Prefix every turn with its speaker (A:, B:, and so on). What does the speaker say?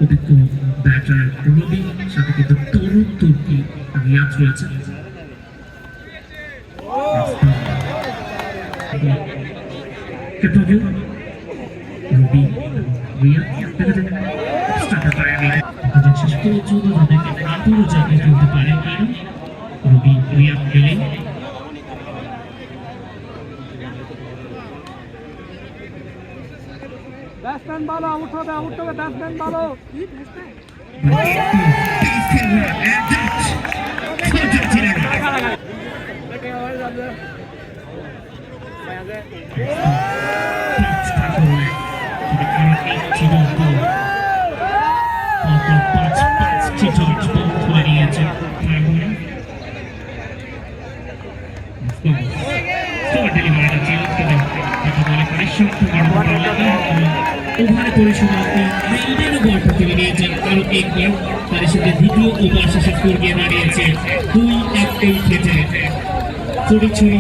A: অভিজ্ঞ ব্যাটার রবি, সাথে কিন্তু তরুণ তুর্কি রিয়াজ রয়েছে। রবি রিয়াজ শেষ পর্যন্ত তাদেরকে আবারও জানিয়ে তুলতে পারেন কিনা রবি রিয়াজ পেলে।
B: ব্যাটসম্যান ভালো, আউট হবে ব্যাটসম্যান ভালো।
A: ওভারে পরিসমাপ্তি মেলবেনও বলটা তুলে নিয়েছেন আরো একবার, তার সাথে দ্বিতীয় ওভার শেষে স্কোর গিয়ে দাঁড়িয়েছে 2-1 খেটে ছড়ি ছড়ি।